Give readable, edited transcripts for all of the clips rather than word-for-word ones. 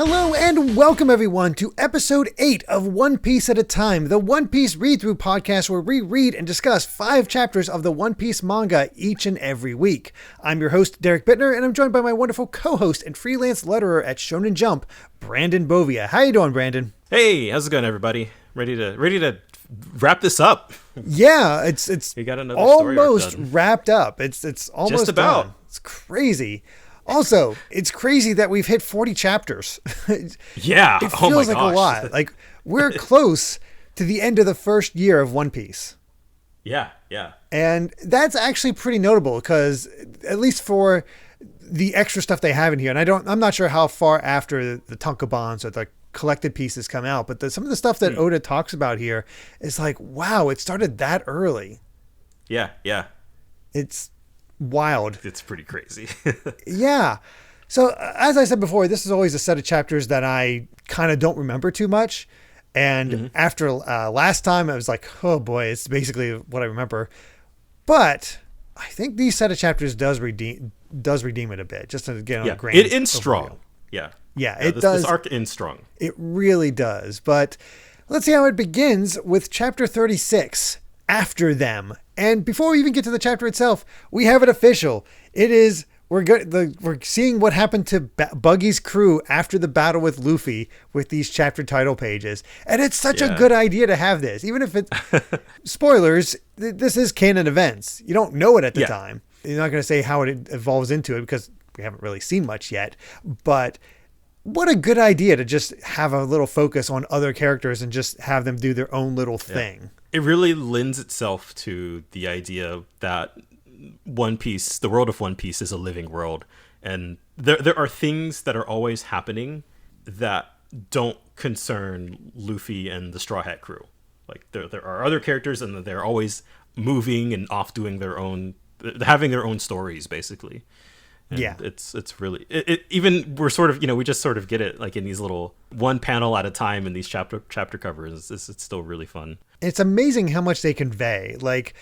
Hello and welcome everyone to episode 8 of One Piece at a Time, the One Piece read-through podcast where we read and discuss 5 chapters of the One Piece manga each and every week. I'm your host, Derek Bittner, and I'm joined by my wonderful co-host and freelance letterer at Shonen Jump, Brandon Bovia. How you doing, Brandon? Hey, how's it going, everybody? Ready to wrap this up? Yeah, it's we got another almost wrapped up. It's almost just about done. It's crazy. Also, it's crazy that we've hit 40 chapters. Yeah. It feels like a lot. Like, we're close to the end of the first year of One Piece. Yeah. And that's actually pretty notable because, at least for the extra stuff they have in here, and I'm not sure how far after the Tankobons or the collected pieces come out, but some of the stuff that Oda talks about here is like, wow, it started that early. Yeah. It's wild. It's pretty crazy. Yeah. So as I said before, this is always a set of chapters that I kind of don't remember too much. And after last time, I was like, oh boy, it's basically what I remember. But I think these set of chapters does redeem it a bit, just to get on a grand. It ends strong. Yeah, it does. This arc ends strong. It really does. But let's see how it begins with chapter 36. After them. And before we even get to the chapter itself, we have it official. It is, we're seeing what happened to Buggy's crew after the battle with Luffy with these chapter title pages. And it's such a good idea to have this. Even if it's spoilers, this is canon events. You don't know it at the time. You're not going to say how it evolves into it because we haven't really seen much yet. But what a good idea to just have a little focus on other characters and just have them do their own little thing. It really lends itself to the idea that One Piece, the world of One Piece, is a living world. And there are things that are always happening that don't concern Luffy and the Straw Hat crew. Like there are other characters and they're always moving and off doing their own, having their own stories, basically. And it's really even we're sort of, we just sort of get it like in these little one panel at a time in these chapter covers. It's still really fun. It's amazing how much they convey. Like,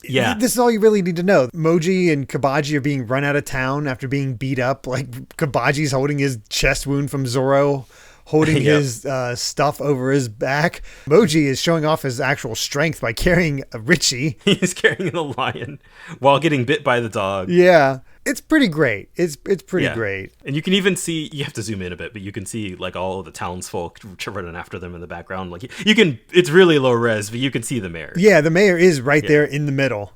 this is all you really need to know. Moji and Kabaji are being run out of town after being beat up. Like, Kabaji's holding his chest wound from Zoro, holding his stuff over his back. Moji is showing off his actual strength by carrying a Richie. He's carrying the lion while getting bit by the dog. Yeah. It's pretty great. It's pretty great. And you can even see, you have to zoom in a bit, but you can see like all of the townsfolk running after them in the background. Like it's really low res, but you can see the mayor. Yeah, the mayor is right there in the middle.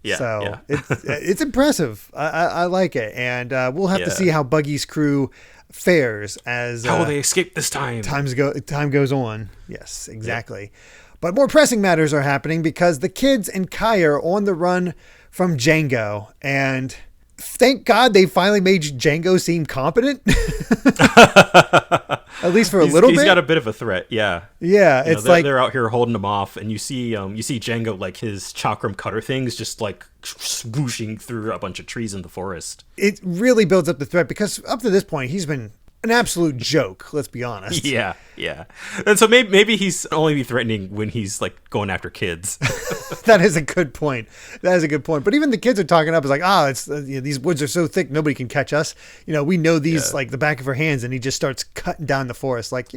Yeah. So it's impressive. I like it. And we'll have to see how Buggy's crew fares as how will they escape this time? Time goes on. Yes, exactly. Yeah. But more pressing matters are happening because the kids and Kai are on the run from Django, and thank God they finally made Django seem competent. At least for a little bit. He's got a bit of a threat. Yeah. Yeah. It's like they're out here holding him off, and you see Django, like his chakram cutter things just like swooshing through a bunch of trees in the forest. It really builds up the threat because up to this point he's been an absolute joke, let's be honest. Yeah. And so maybe he's only be threatening when he's like going after kids. That is a good point. But even the kids are talking up. It's like, it's these woods are so thick, nobody can catch us. We know these like the back of our hands, and he just starts cutting down the forest. Like,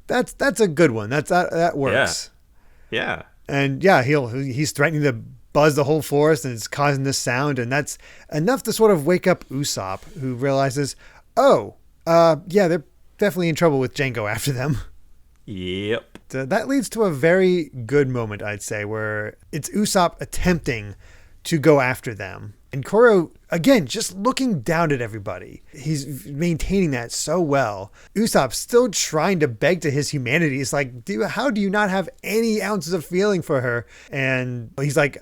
that's a good one. That works. Yeah. And he's threatening to buzz the whole forest, and it's causing this sound, and that's enough to sort of wake up Usopp, who realizes, they're definitely in trouble with Django after them. Yep. So that leads to a very good moment, I'd say, where it's Usopp attempting to go after them. And Kuro, again, just looking down at everybody. He's maintaining that so well. Usopp's still trying to beg to his humanity. It's like, how do you not have any ounces of feeling for her? And he's like,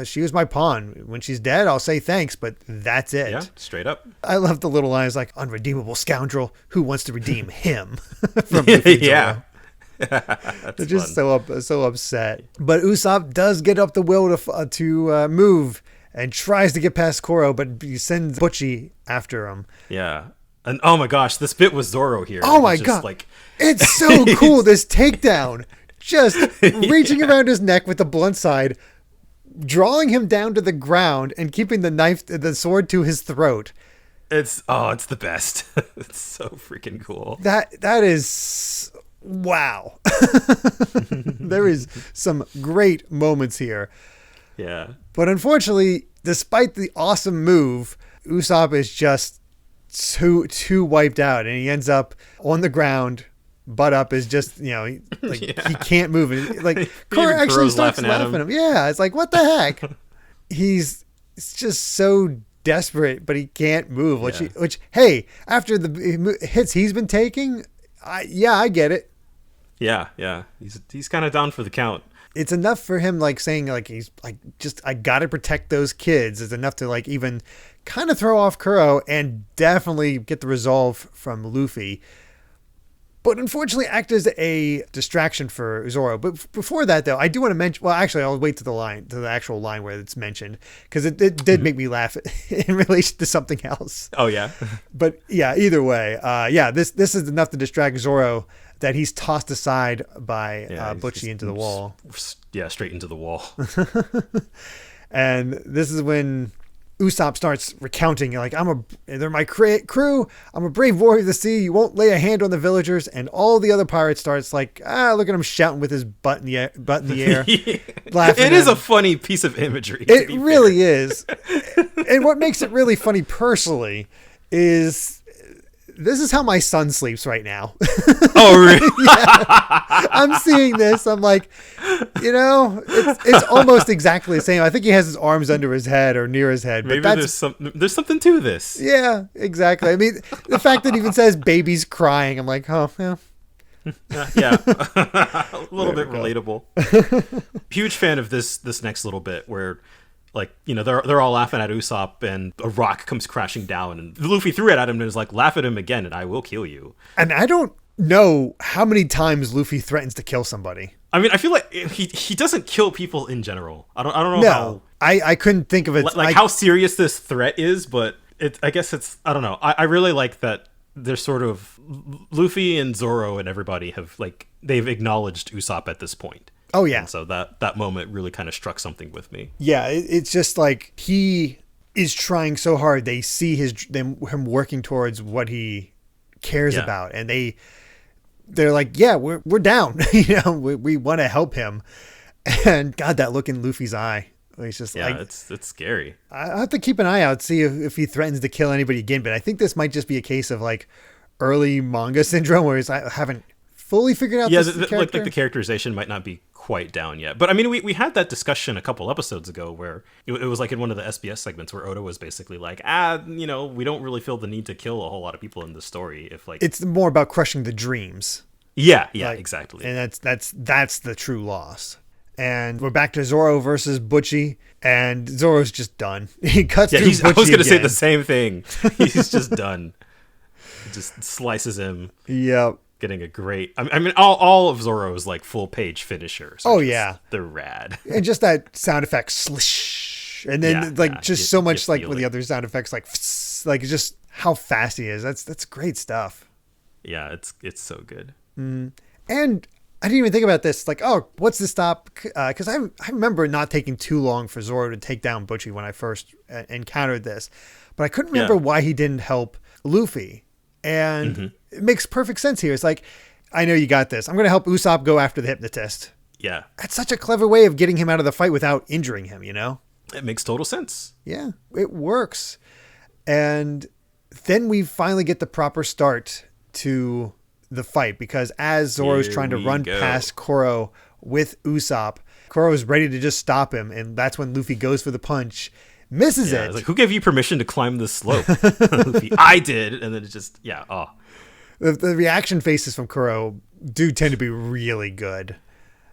she was my pawn. When she's dead, I'll say thanks, but that's it. Yeah, straight up. I love the little lines like, unredeemable scoundrel, who wants to redeem him? From yeah. They're just so upset. But Usopp does get up the will to move and tries to get past Kuro, but he sends Butchie after him. Yeah. And oh my gosh, this bit with Zoro here. Oh my god. Like, it's so cool, this takedown. Just reaching around his neck with the blunt side, drawing him down to the ground and keeping the sword to his throat. it's the best. It's so freaking cool. That is wow. There is some great moments here. Yeah. But unfortunately, despite the awesome move, Usopp is just too wiped out, and he ends up on the ground. Butt up is just, he can't move. And, like, Kuro actually starts laughing at him. Yeah, it's like, what the heck? It's just so desperate, but he can't move. Which, hey, after the hits he's been taking, I get it. Yeah. He's kind of down for the count. It's enough for him, like, saying, like, he's like, I gotta protect those kids. Is enough to, like, even kind of throw off Kuro and definitely get the resolve from Luffy. But unfortunately act as a distraction for Zoro. But before that, though, I do want to mention, well, actually, I'll wait to the actual line where it's mentioned, because it did make me laugh in relation to something else. Oh, yeah. But yeah, either way, this is enough to distract Zoro that he's tossed aside by Butchie into the wall. Yeah, straight into the wall. And this is when Usopp starts recounting, like, they're my crew. I'm a brave warrior of the sea. You won't lay a hand on the villagers. And all the other pirates starts like, look at him shouting with his butt in the air, laughing. It is a funny piece of imagery. It really is. And what makes it really funny personally is this is how my son sleeps right now. Oh, really? Yeah. I'm seeing this. I'm like, it's almost exactly the same. I think he has his arms under his head or near his head. Maybe there's something to this. Yeah, exactly. I mean, the fact that it even says baby's crying, I'm like, oh, yeah. Yeah. A little bit relatable. Huge fan of this next little bit where, like, they're all laughing at Usopp and a rock comes crashing down and Luffy threw it at him and is like, laugh at him again and I will kill you. And I don't know how many times Luffy threatens to kill somebody. I mean, I feel like he doesn't kill people in general. I don't know how. I couldn't think of it. Like how serious this threat is, but I guess it's, I don't know. I really like that there's sort of Luffy and Zoro and everybody have, like, they've acknowledged Usopp at this point. Oh, yeah. And so that moment really kind of struck something with me. Yeah, it's just like he is trying so hard. They see him working towards what he cares about, and they're like, yeah, we're down. We want to help him. And God, that look in Luffy's eye. He's just like, it's scary. I have to keep an eye out, see if he threatens to kill anybody again. But I think this might just be a case of, like, early manga syndrome, where I haven't fully figured out. Like the characterization might not be quite down yet. But I mean, we had that discussion a couple episodes ago where it was like in one of the SBS segments where Oda was basically like, we don't really feel the need to kill a whole lot of people in the story. If, like, it's more about crushing the dreams. Yeah, exactly. And that's the true loss. And we're back to Zoro versus Butchie, and Zoro's just done. He cuts through Butchie I was going to say again. the same thing. He's just done. He just slices him. Yep. Getting a great... I mean, all of Zoro's, like, full-page finishers. Yeah. They're rad. And just that sound effect, slish. And then, so much, like, with the other sound effects, like, fss, like, just how fast he is. That's great stuff. Yeah, it's so good. And I didn't even think about this. Like, oh, what's the stop? Because I remember not taking too long for Zoro to take down Butchie when I first encountered this. But I couldn't remember why he didn't help Luffy. And it makes perfect sense here. It's like, I know you got this. I'm going to help Usopp go after the hypnotist. Yeah. That's such a clever way of getting him out of the fight without injuring him, It makes total sense. Yeah, it works. And then we finally get the proper start to the fight, because as Zoro's trying to run past Kuro with Usopp, Kuro is ready to just stop him. And that's when Luffy goes for the punch. Misses it. Like, who gave you permission to climb this slope? Luffy, I did. And then it just, The reaction faces from Kuro do tend to be really good.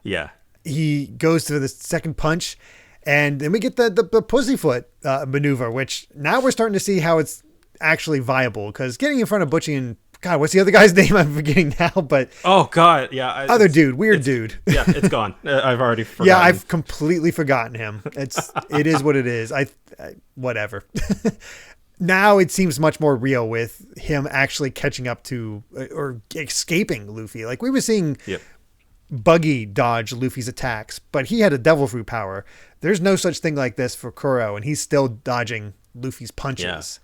Yeah. He goes to the second punch, and then we get the pussyfoot maneuver, which now we're starting to see how it's actually viable, because getting in front of Butchie and, God, what's the other guy's name? I'm forgetting now, but... Oh, God, yeah. Weird dude. Yeah, it's gone. I've already forgotten. Yeah, I've completely forgotten him. It is what it is. Whatever. Now it seems much more real with him actually catching up to or escaping Luffy. Like, we were seeing Buggy dodge Luffy's attacks, but he had a devil fruit power. There's no such thing like this for Kuro, and he's still dodging Luffy's punches.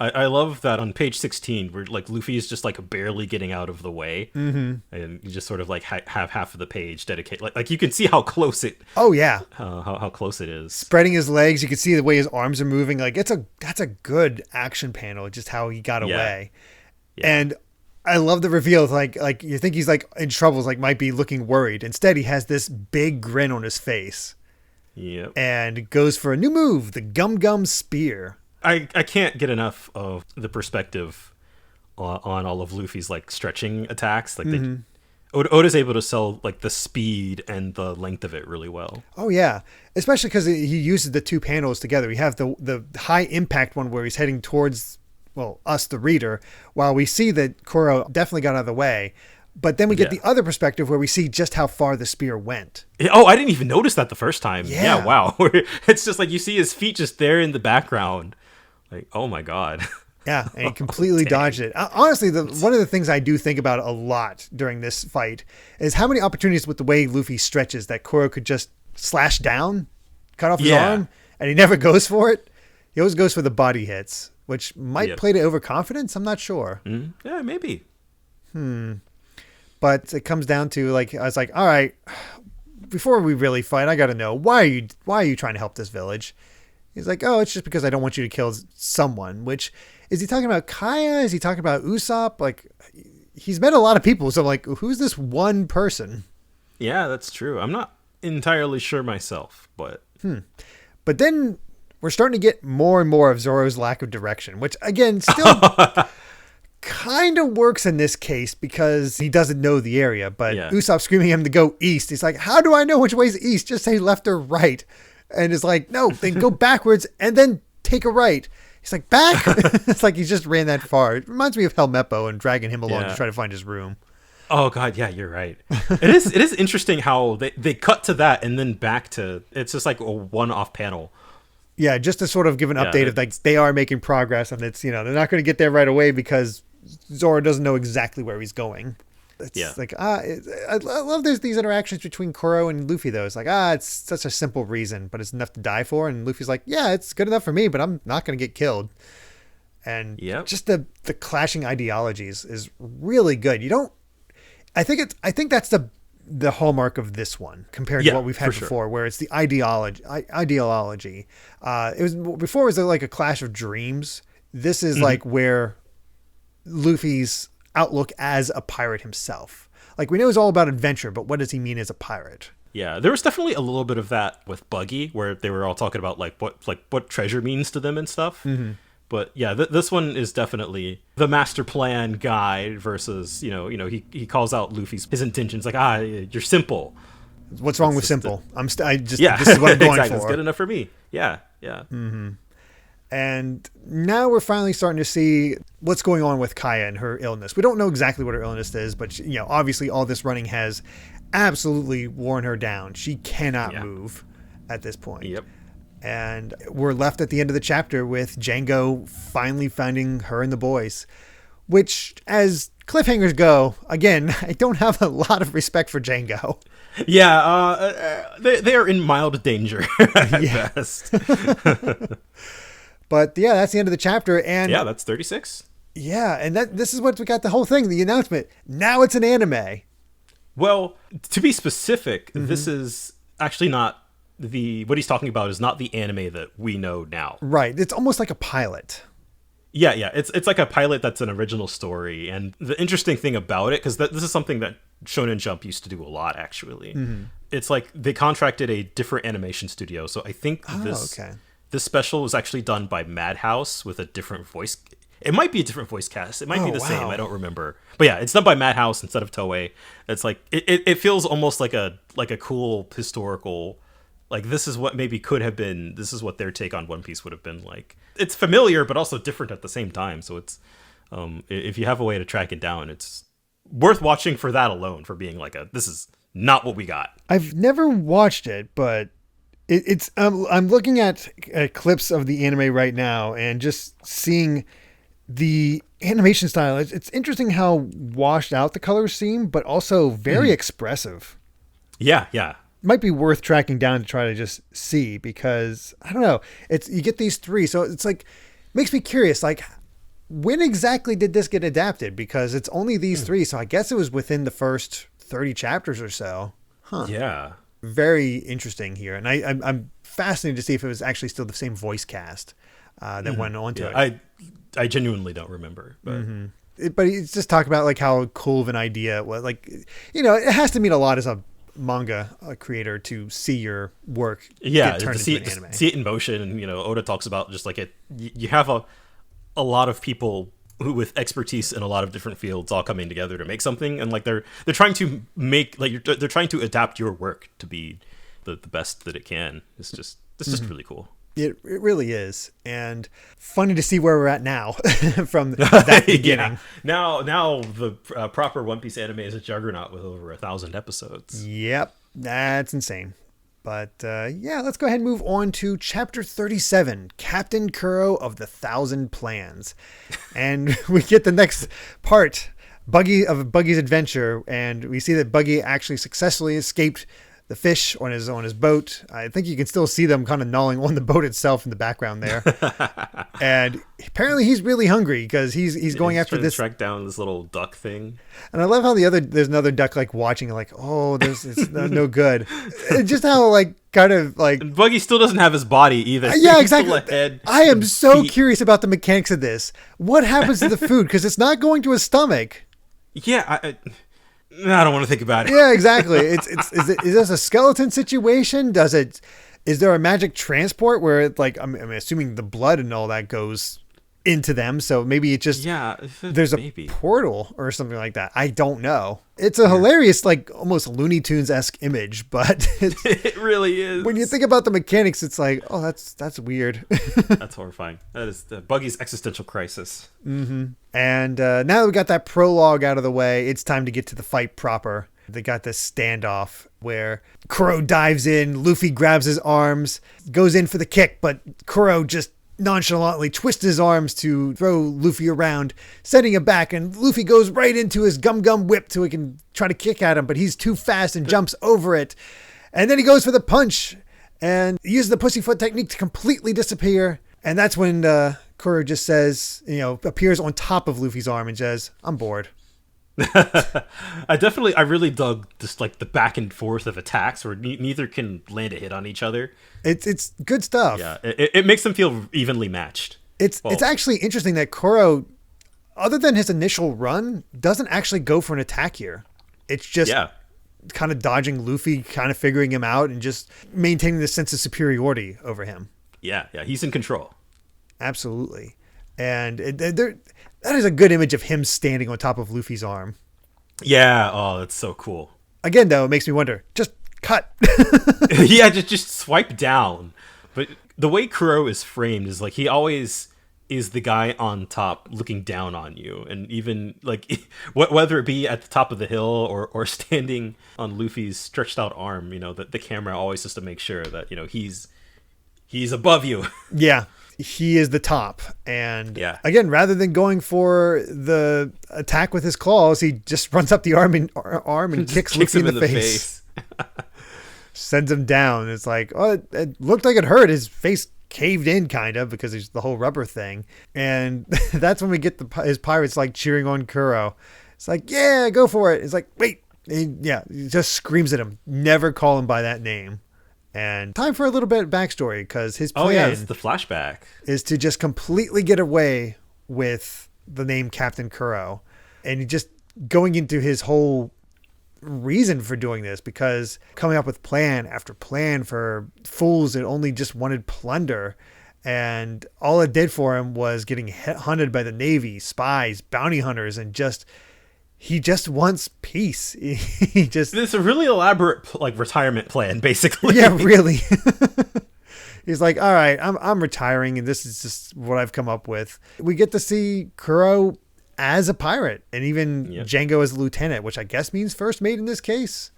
I love that on page 16 where like Luffy is just like barely getting out of the way, and you just sort of like have half of the page dedicated. Like you can see how close it. Oh yeah, how close it is. Spreading his legs, you can see the way his arms are moving. Like that's a good action panel. Just how he got away, and I love the reveal. Like you think he's like in trouble, like might be looking worried. Instead, he has this big grin on his face. Yep. And goes for a new move, the Gum Gum Spear. I can't get enough of the perspective on all of Luffy's like stretching attacks. Like Oda's able to sell like the speed and the length of it really well. Oh yeah, especially because he uses the two panels together. We have the high impact one where he's heading towards us, the reader, while we see that Kuro definitely got out of the way. But then we get the other perspective where we see just how far the spear went. Oh, I didn't even notice that the first time. Yeah, wow. It's just like you see his feet just there in the background. Like, oh my God. Yeah, and he completely dodged it. Honestly, one of the things I do think about a lot during this fight is how many opportunities with the way Luffy stretches that Kuro could just slash down, cut off his arm, and he never goes for it. He always goes for the body hits, which might play to overconfidence. I'm not sure. Yeah, maybe. But it comes down to like, I was like, all right, before we really fight, I got to know why are you trying to help this village? He's like, oh, it's just because I don't want you to kill someone. Which is he talking about? Kaya? Is he talking about Usopp? Like, he's met a lot of people, so I'm like, who's this one person? Yeah, that's true. I'm not entirely sure myself, but But then we're starting to get more and more of Zoro's lack of direction, which again still kind of works in this case because he doesn't know the area. But Usopp screaming at him to go east. He's like, how do I know which way's east? Just say left or right. And it's like, no, then go backwards and then take a right. He's like, back? It's like he just ran that far. It reminds me of Helmeppo and dragging him along to try to find his room. Oh God, yeah, you're right. It is interesting how they cut to that and then back to, it's just like a one-off panel. Yeah, just to sort of give an update of like they are making progress, and it's, they're not going to get there right away because Zoro doesn't know exactly where he's going. It's like, I love these interactions between Kuro and Luffy, though. It's like, it's such a simple reason, but it's enough to die for. And Luffy's like, yeah, it's good enough for me, but I'm not going to get killed. And just the clashing ideologies is really good. I think that's the hallmark of this one compared to what we've had before, where it's the ideology. Before it was like a clash of dreams. This is like where Luffy's outlook as a pirate himself. Like, we know it's all about adventure, but what does he mean as a pirate? Yeah, there was definitely a little bit of that with Buggy, where they were all talking about what treasure means to them and stuff. But yeah, this one is definitely the master plan guy versus he calls out his intentions like, you're simple. What's wrong with simple? This is what I'm going exactly. for. It's good enough for me. Yeah. And now we're finally starting to see what's going on with Kaya and her illness. We don't know exactly what her illness is, but obviously all this running has absolutely worn her down. She cannot move at this point. Yep. And we're left at the end of the chapter with Django finally finding her and the boys, which, as cliffhangers go, again, I don't have a lot of respect for Django. Yeah, they are in mild danger at best. But yeah, that's the end of the chapter. And yeah, that's 36. Yeah, and this is what we got the whole thing, the announcement. Now it's an anime. Well, to be specific, this is actually not what he's talking about is not the anime that we know now. Right. It's almost like a pilot. Yeah. It's like a pilot that's an original story. And the interesting thing about it, because this is something that Shonen Jump used to do a lot, actually. It's like they contracted a different animation studio. So I think this special was actually done by Madhouse with a different voice. It might be a different voice cast. It might be the same. I don't remember. But yeah, it's done by Madhouse instead of Toei. It's like it feels almost like a cool historical, like this is what maybe could have been. This is what their take on One Piece would have been like. It's familiar but also different at the same time. So it's if you have a way to track it down, it's worth watching for that alone, for being like this is not what we got. I've never watched it, but it's I'm looking at clips of the anime right now and just seeing the animation style. It's interesting how washed out the colors seem, but also very expressive. Yeah. Might be worth tracking down to try to just see, because I don't know. You get these three, so it's like makes me curious. Like, when exactly did this get adapted? Because it's only these three, so I guess it was within the first 30 chapters or so. Huh. Yeah. Very interesting here. And I'm fascinated to see if it was actually still the same voice cast that went on to it. I genuinely don't remember. But But he's just talking about like how cool of an idea it was. Like, you know, it has to mean a lot as a manga creator to see your work get turned into an anime. See it in motion. And, you know, Oda talks about just like you have a lot of people who with expertise in a lot of different fields all coming together to make something, and like they're trying to make like they're trying to adapt your work to be the best that it can. It's just really cool. It really is, and funny to see where we're at now from that beginning. Yeah. Now the proper One Piece anime is a juggernaut with over 1,000 episodes. Yep, that's insane. But let's go ahead and move on to Chapter 37, Captain Kuro of the Thousand Plans. And we get the next part, Buggy's adventure, and we see that Buggy actually successfully escaped the fish on his boat. I think you can still see them kind of gnawing on the boat itself in the background there. And apparently he's really hungry because he's going after this. Track down this little duck thing. And I love how there's another duck like watching, like, oh, it's no good. And just how like kind of like and Buggy still doesn't have his body either. Yeah, exactly. Head, I am so curious about the mechanics of this. What happens to the food? Because it's not going to his stomach. Yeah, I don't want to think about it. Yeah, exactly. Is this a skeleton situation? Is there a magic transport where it, like I'm assuming the blood and all that goes into them, so maybe it just there's a portal or something like that. I don't know. It's a hilarious, like almost Looney Tunes-esque image, but it really is. When you think about the mechanics, it's like, oh, that's weird. That's horrifying. That is Buggy's existential crisis. Mm-hmm. And now that we got that prologue out of the way, it's time to get to the fight proper. They got this standoff where Kuro dives in, Luffy grabs his arms, goes in for the kick, but Kuro just nonchalantly twists his arms to throw Luffy around, setting him back, and Luffy goes right into his gum whip so he can try to kick at him, but he's too fast and jumps over it. And then he goes for the punch and uses the pussyfoot technique to completely disappear. And that's when Kuro just says, appears on top of Luffy's arm and says, "I'm bored." I really dug just like the back and forth of attacks where neither can land a hit on each other. It's good stuff. Yeah, it makes them feel evenly matched. It's actually interesting that Kuro, other than his initial run, doesn't actually go for an attack here. It's just kind of dodging Luffy, kind of figuring him out, and just maintaining this sense of superiority over him. Yeah, he's in control. Absolutely. And that is a good image of him standing on top of Luffy's arm. Yeah, oh, that's so cool. Again, though, it makes me wonder, just cut. Yeah, just swipe down. But the way Kuro is framed is like he always is the guy on top looking down on you. And even like whether it be at the top of the hill or standing on Luffy's stretched out arm, the camera always has to make sure that, he's above you. Yeah. He is the top. And again, rather than going for the attack with his claws, he just runs up the arm and kicks Luffy in the face. Sends him down. It's like, oh, it looked like it hurt. His face caved in kind of because there's the whole rubber thing. And that's when we get his pirates like cheering on Kuro. It's like, yeah, go for it. It's like, wait. He just screams at him. Never call him by that name. And time for a little bit of backstory because his plan it's the flashback is to just completely get away with the name Captain Kuro. And he just going into his whole reason for doing this, because coming up with plan after plan for fools that only just wanted plunder. And all it did for him was getting hunted by the Navy, spies, bounty hunters, and he just wants peace. It's a really elaborate retirement plan, basically. Yeah, really. He's like, all right, I'm retiring, and this is just what I've come up with. We get to see Kuro as a pirate, and even Django as a lieutenant, which I guess means first mate in this case.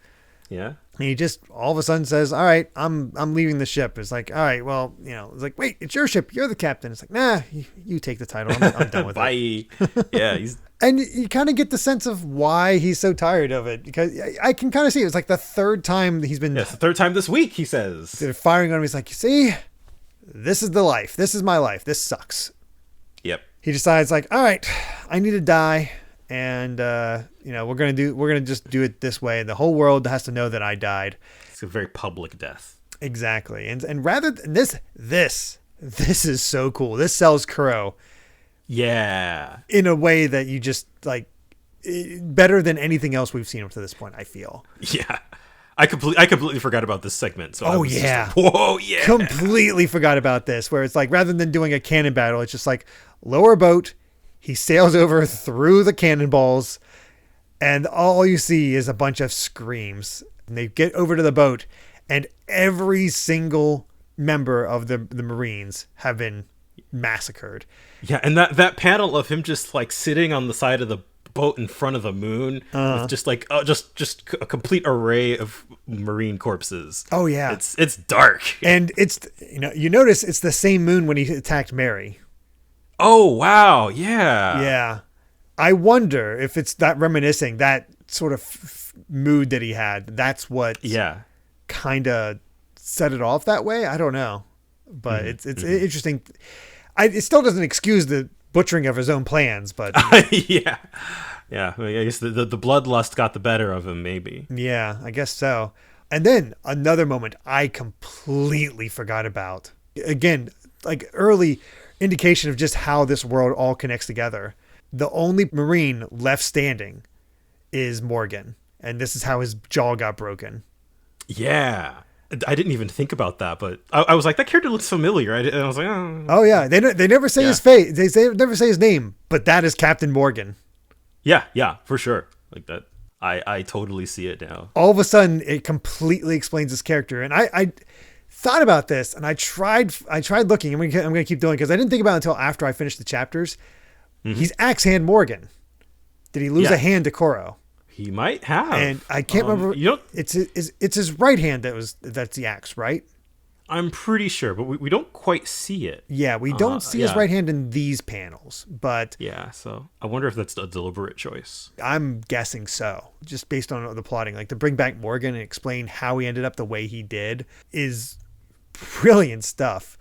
Yeah. And he just all of a sudden says, all right, I'm leaving the ship. It's like, all right, well, it's like, wait, it's your ship. You're the captain. It's like, nah, you take the title. I'm done with Bye. it. Yeah. And you kind of get the sense of why he's so tired of it, because I can kind of see it. It's like the third time he's been. Yeah, it's the third time this week, he says. They're firing on him. He's like, you see, this is the life. This is my life. This sucks. Yep. he decides like, all right, I need to die. And, we're going to just do it this way. The whole world has to know that I died. It's a very public death. Exactly. And rather than this is so cool. This sells Kuro. Yeah. In a way that you just like better than anything else we've seen up to this point, I feel. Yeah. I completely forgot about this segment. So whoa, yeah. Completely forgot about this, where it's like, rather than doing a cannon battle, it's just like lower a boat. He sails over through the cannonballs, and all you see is a bunch of screams. And they get over to the boat, and every single member of the Marines have been massacred. Yeah, and that panel of him just like sitting on the side of the boat in front of the moon with just like just a complete array of Marine corpses. Oh yeah, it's dark, and it's you notice it's the same moon when he attacked Mary. Oh wow, yeah, yeah. I wonder if it's that reminiscing, that sort of mood that he had. That's what kind of set it off that way. I don't know, but it's interesting. It still doesn't excuse the butchering of his own plans, but yeah. I guess the bloodlust got the better of him, maybe. Yeah, I guess so. And then another moment I completely forgot about. Again, like early indication of just how this world all connects together. The only Marine left standing is Morgan, and this is how his jaw got broken. Yeah. I didn't even think about that, but I was like, that character looks familiar. And I was like, oh yeah, they never say his face. They never say his name, but that is Captain Morgan. Yeah, for sure. Like that, I totally see it now. All of a sudden, it completely explains his character, and I thought about this, and I tried looking. I'm gonna keep doing it because I didn't think about it until after I finished the chapters. Mm-hmm. He's Axe Hand Morgan. Did he lose a hand to Kuro? He might have, and I can't remember. It's his right hand that's the axe, right? I'm pretty sure, but we don't quite see it. Yeah, we don't see his right hand in these panels, but yeah. So I wonder if that's a deliberate choice. I'm guessing so, just based on the plotting. Like to bring back Morgan and explain how he ended up the way he did is brilliant stuff.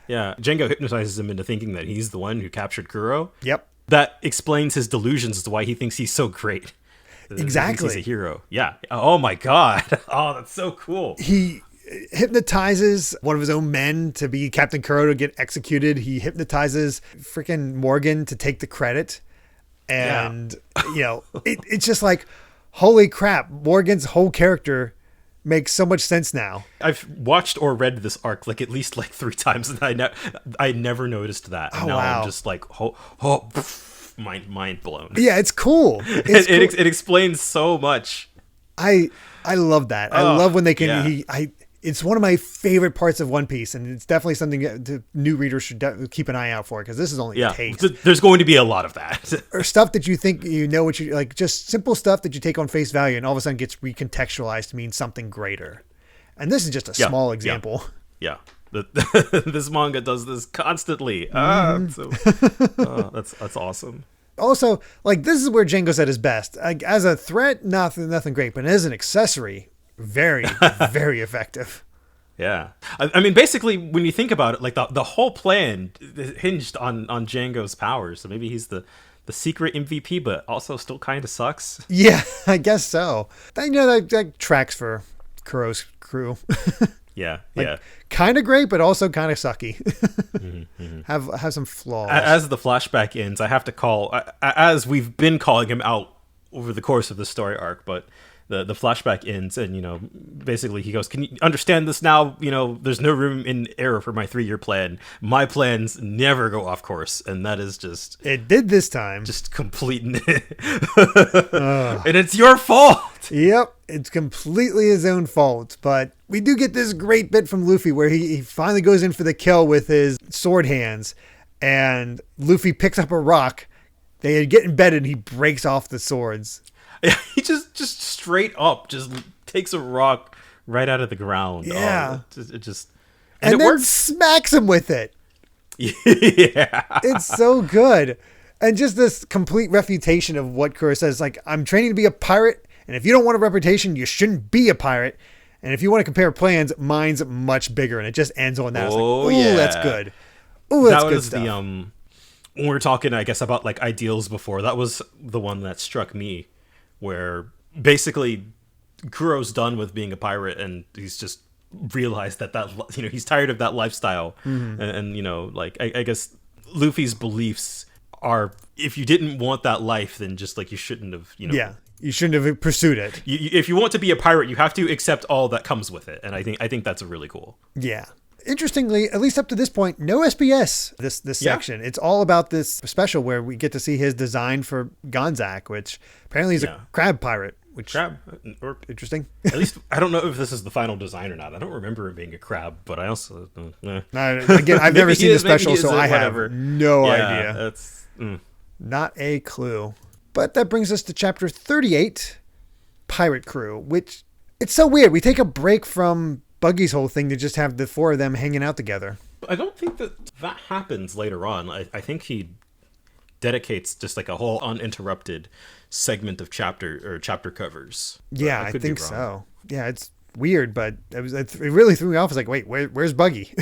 Yeah, Django hypnotizes him into thinking that he's the one who captured Kuro. Yep, that explains his delusions as to why he thinks he's so great. Exactly. He's a hero. Yeah. Oh my God. Oh, that's so cool. He hypnotizes one of his own men to be Captain Kuro to get executed. He hypnotizes freaking Morgan to take the credit. And, it's just like, holy crap. Morgan's whole character makes so much sense now. I've watched or read this arc like at least like 3 times, and I never noticed that. And now I'm just like, mind blown. Yeah, it's cool. It explains so much. I love that. I love when they can. Yeah. It's one of my favorite parts of One Piece, and it's definitely something that new readers should keep an eye out for, because this is only a taste. There's going to be a lot of that, or stuff that you think what you like, just simple stuff that you take on face value, and all of a sudden gets recontextualized to mean something greater. And this is just a small example. Yeah. This manga does this constantly. That's awesome. Also, like, this is where Django's at his best. Like, as a threat, nothing great, but as an accessory, very, very effective. Yeah. I mean, basically, when you think about it, like the whole plan hinged on Django's powers. So maybe he's the secret MVP, but also still kind of sucks. Yeah, I guess so. That tracks for Kuro's crew. Yeah, kind of great, but also kind of sucky. Have some flaws. As the flashback ends, I have to call, as we've been calling him out over the course of the story arc, but the flashback ends, and basically he goes, "Can you understand this now? There's no room in error for my 3-year plan. My plans never go off course," and that is just it did this time. Just complete, and it's your fault. Yep, it's completely his own fault. But we do get this great bit from Luffy where he finally goes in for the kill with his sword hands, and Luffy picks up a rock. They get embedded, and he breaks off the swords. He just straight up just takes a rock right out of the ground. Yeah. It then works. Smacks him with it. Yeah. It's so good. And just this complete refutation of what Kuro says, like, I'm training to be a pirate, and if you don't want a reputation, you shouldn't be a pirate. And if you want to compare plans, mine's much bigger. And it just ends on that. It's like, ooh, that's good. Ooh, that's good stuff. when we were talking, I guess, about like ideals before, that was the one that struck me, where basically Kuro's done with being a pirate, and he's just realized that he's tired of that lifestyle, and like I guess Luffy's beliefs are, if you didn't want that life, then just like you shouldn't have, Yeah, you shouldn't have pursued it. If you want to be a pirate, you have to accept all that comes with it, and I think that's really cool. Yeah. Interestingly, at least up to this point, no SBS this section. It's all about this special where we get to see his design for Gonzak, which apparently is a crab pirate. Or interesting. At least I don't know if this is the final design or not. I don't remember it being a crab, but I also again, I've never seen the special, so I have no idea. That's not a clue. But that brings us to chapter 38, Pirate Crew, which it's so weird. We take a break from Buggy's whole thing to just have the four of them hanging out together. I don't think that happens later on. I think he dedicates just like a whole uninterrupted segment of chapter covers. Yeah, I think so. Yeah, it's weird, but it really threw me off. I was like, wait, where's Buggy?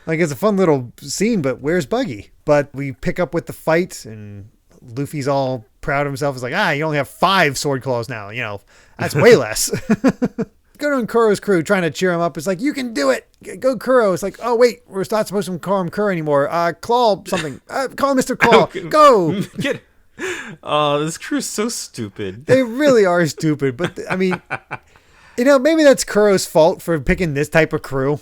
Like, it's a fun little scene, but where's Buggy? But we pick up with the fight, and Luffy's all proud of himself. He's like, you only have 5 sword claws now. That's way less. Kuro and Kuro's crew trying to cheer him up. It's like, you can do it. Go Kuro. It's like, oh, wait, we're not supposed to call him Kuro anymore. Claw something. Call him Mr. Claw. Go. This crew's so stupid. They really are stupid. But, I mean, maybe that's Kuro's fault for picking this type of crew.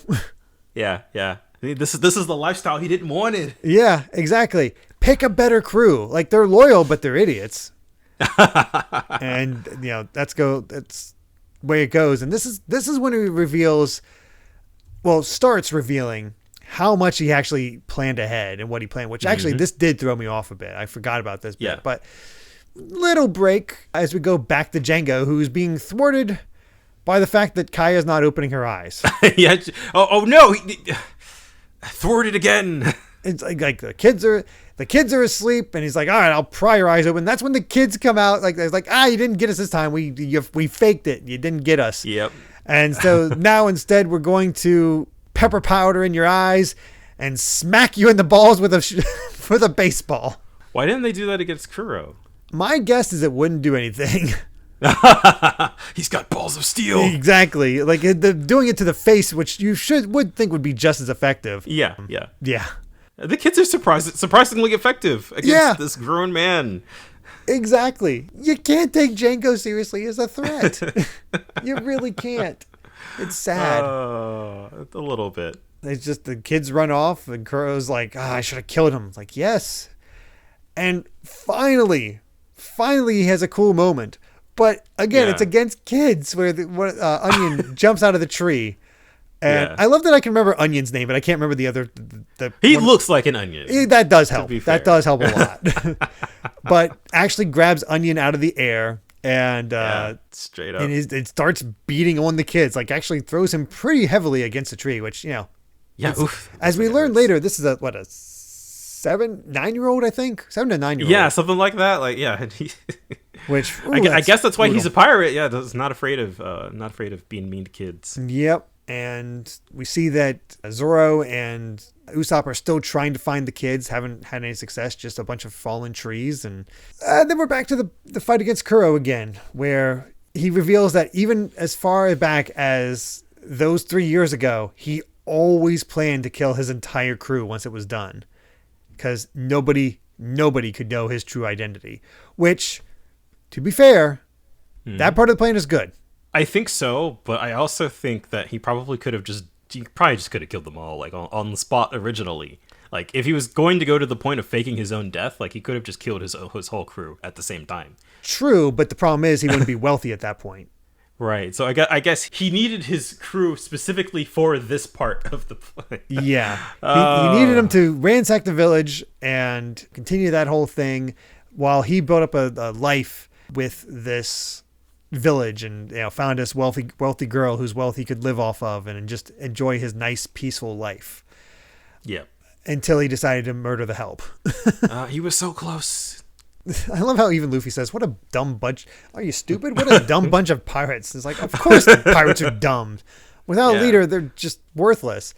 Yeah. I mean, this is the lifestyle he didn't want it. Yeah, exactly. Pick a better crew. Like, they're loyal, but they're idiots. And, that's the way it goes. And this is when he starts revealing how much he actually planned ahead and what he planned, which actually this did throw me off a bit. I forgot about this bit, but little break as we go back to Django, who's being thwarted by the fact that Kaya's not opening her eyes. Yeah. Oh no. Thwarted again. It's like the kids are asleep, and he's like, all right, I'll pry your eyes open. That's when the kids come out. Like, it's like, you didn't get us this time. We faked it. You didn't get us. Yep. And so now instead we're going to pepper powder in your eyes and smack you in the balls with a baseball. Why didn't they do that against Kuro? My guess is it wouldn't do anything. He's got balls of steel. Exactly. Like doing it to the face, which you would think would be just as effective. Yeah. The kids are surprisingly effective against this grown man. Exactly. You can't take Django seriously as a threat. You really can't. It's sad. A little bit. It's just the kids run off, and Kuro's like, I should have killed him. It's like, yes. And finally he has a cool moment. But again, it's against kids where Onion jumps out of the tree. And I love that I can remember Onion's name, but I can't remember the other. He looks like an onion. That does help. That does help a lot. But actually grabs Onion out of the air and straight up. And it starts beating on the kids. Like, actually throws him pretty heavily against the tree, which, as we learn later, this is a 9-year-old, I think? 7 to 9-year-old. Yeah, something like that. Like, yeah. Which I guess that's why he's a pirate. Yeah, he's not afraid of being mean to kids. Yep. And we see that Zoro and Usopp are still trying to find the kids, haven't had any success, just a bunch of fallen trees. And then we're back to the fight against Kuro again, where he reveals that even as far back as those 3 years ago, he always planned to kill his entire crew once it was done, because nobody could know his true identity, which, to be fair, that part of the plan is good. I think so, but I also think that he probably could have just could have killed them all, like on the spot originally. Like, if he was going to go to the point of faking his own death, like, he could have just killed his whole crew at the same time. True, but the problem is he wouldn't be wealthy at that point. Right. So I guess he needed his crew specifically for this part of the plan. Yeah. He needed them to ransack the village and continue that whole thing while he built up a life with this village and found this wealthy girl whose wealth he could live off of and just enjoy his nice, peaceful life. Yeah. Until he decided to murder the help. He was so close. I love how even Luffy says, what a dumb bunch. Are you stupid? What a dumb bunch of pirates. It's like, of course the pirates are dumb. Without a leader, they're just worthless.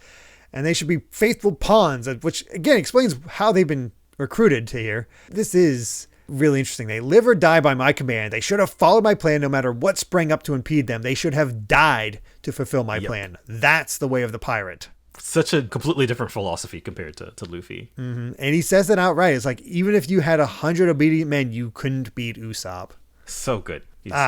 and they should be faithful pawns, which again explains how they've been recruited to here. This is really interesting. They live or die by my command. They should have followed my plan no matter what sprang up to impede them. They should have died to fulfill my plan. That's the way of the pirate. Such a completely different philosophy compared to Luffy. Mm-hmm. And he says it outright. It's like, even if you had 100 obedient men, you couldn't beat Usopp. So good.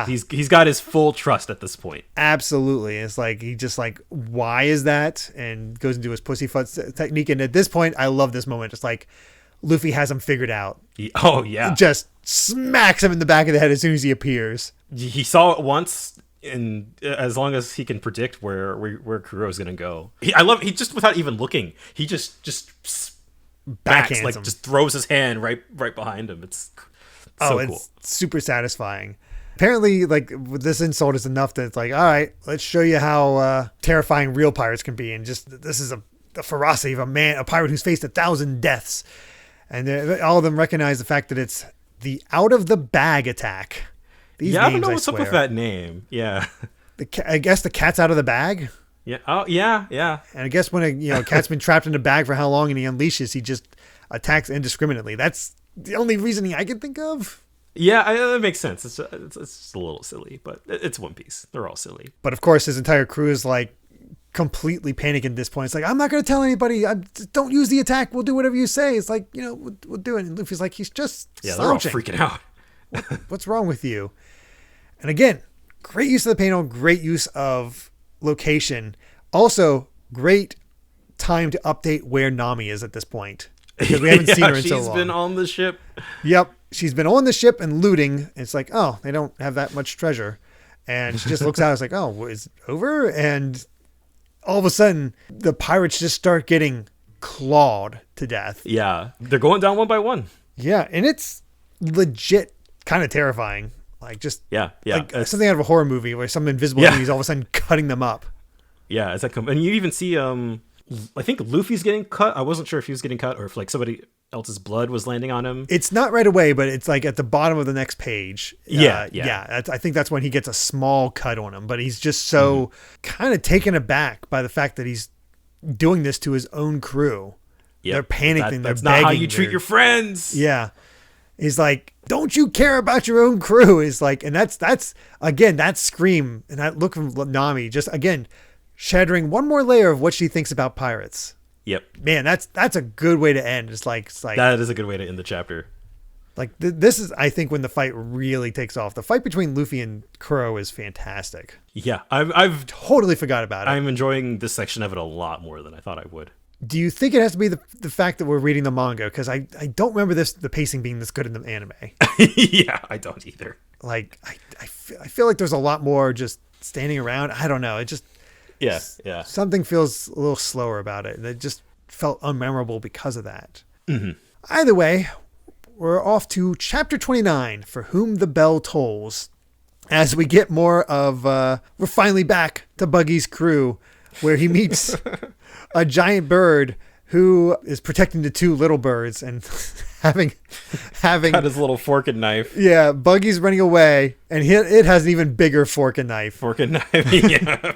He's got his full trust at this point. Absolutely. It's like, he just like, why is that? And goes into his pussyfoot technique. And at this point, I love this moment. It's like, Luffy has him figured out. Oh, yeah. Just smacks him in the back of the head as soon as he appears. He saw it once, and as long as he can predict where Kuro's going to go. He just, without even looking, he just backhands like him. just throws his hand right behind him. It's so cool. It's super satisfying. Apparently, like, this insult is enough that it's like, all right, let's show you how terrifying real pirates can be. And just, this is the ferocity of a pirate who's faced 1,000 deaths. And all of them recognize the fact that it's the out of the bag attack. These names, I don't know what's up with that name. Yeah. I guess the cat's out of the bag. Yeah. Oh, yeah. Yeah. And I guess when a cat's been trapped in a bag for how long and he unleashes, he just attacks indiscriminately. That's the only reasoning I can think of. Yeah, that makes sense. It's just a little silly, but it's One Piece. They're all silly. But of course, his entire crew is like completely panicking at this point. It's like, I'm not going to tell anybody. Don't use the attack. We'll do whatever you say. It's like, we'll do it. And Luffy's like, he's just slouching. They're all freaking out. What's wrong with you? And again, great use of the panel, great use of location. Also, great time to update where Nami is at this point, because we haven't seen her in so long. She's been on the ship. Yep. She's been on the ship and looting. It's like, oh, they don't have that much treasure. And she just looks out. It's like, oh, is it over? And all of a sudden, the pirates just start getting clawed to death. Yeah. They're going down one by one. Yeah. And it's legit kind of terrifying. Like, just like something out of a horror movie where some invisible enemy's all of a sudden cutting them up. Yeah. It's like, and you even see, I think Luffy's getting cut. I wasn't sure if he was getting cut or if like somebody else's blood was landing on him. It's not right away, but it's like at the bottom of the next page. Yeah. I think that's when he gets a small cut on him, but he's just so kind of taken aback by the fact that he's doing this to his own crew. Yep. They're panicking. That's they're begging. Not how you treat your friends. Yeah. He's like, don't you care about your own crew? He's like, and that's again, that scream and that look from Nami, just again, shattering one more layer of what she thinks about pirates. Yep. Man, that's a good way to end. It's like that is a good way to end the chapter. Like this is, I think, when the fight really takes off. The fight between Luffy and Kuro is fantastic. Yeah, I've totally forgot about it. I'm enjoying this section of it a lot more than I thought I would. Do you think it has to be the fact that we're reading the manga? Because I don't remember the pacing being this good in the anime. Yeah, I don't either. Like I feel like there's a lot more just standing around. I don't know. It just something feels a little slower about it. It just felt unmemorable because of that. Mm-hmm. Either way, we're off to chapter 29, For Whom the Bell Tolls, as we get more of we're finally back to Buggy's crew, where he meets a giant bird who is protecting the two little birds and having got his little fork and knife. Yeah, Buggy's running away, and it has an even bigger fork and knife. Fork and knife. Yeah.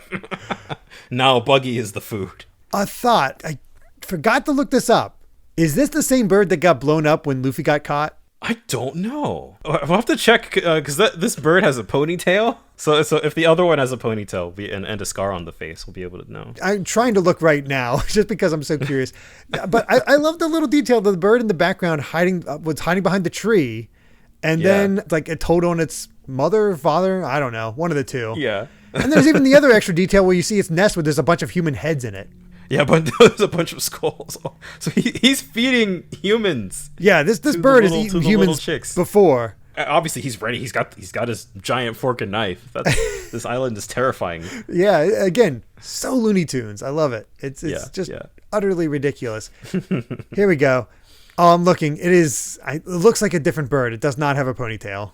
Now Buggy is the food. A thought. I forgot to look this up. Is this the same bird that got blown up when Luffy got caught? I don't know. I'll have to check because this bird has a ponytail. So if the other one has a ponytail and a scar on the face, we'll be able to know. I'm trying to look right now just because I'm so curious. But I love the little detail that the bird in the background was hiding behind the tree, and then like it told on its mother, father, I don't know, one of the two. Yeah. And there's even the other extra detail where you see its nest where there's a bunch of human heads in it. Yeah, but there's a bunch of skulls. So he's feeding humans. Yeah, this bird has eaten humans before. Obviously, he's ready. He's got his giant fork and knife. This island is terrifying. Yeah, again, so Looney Tunes. I love it. It's just utterly ridiculous. Here we go. Oh, I'm looking. It looks like a different bird. It does not have a ponytail.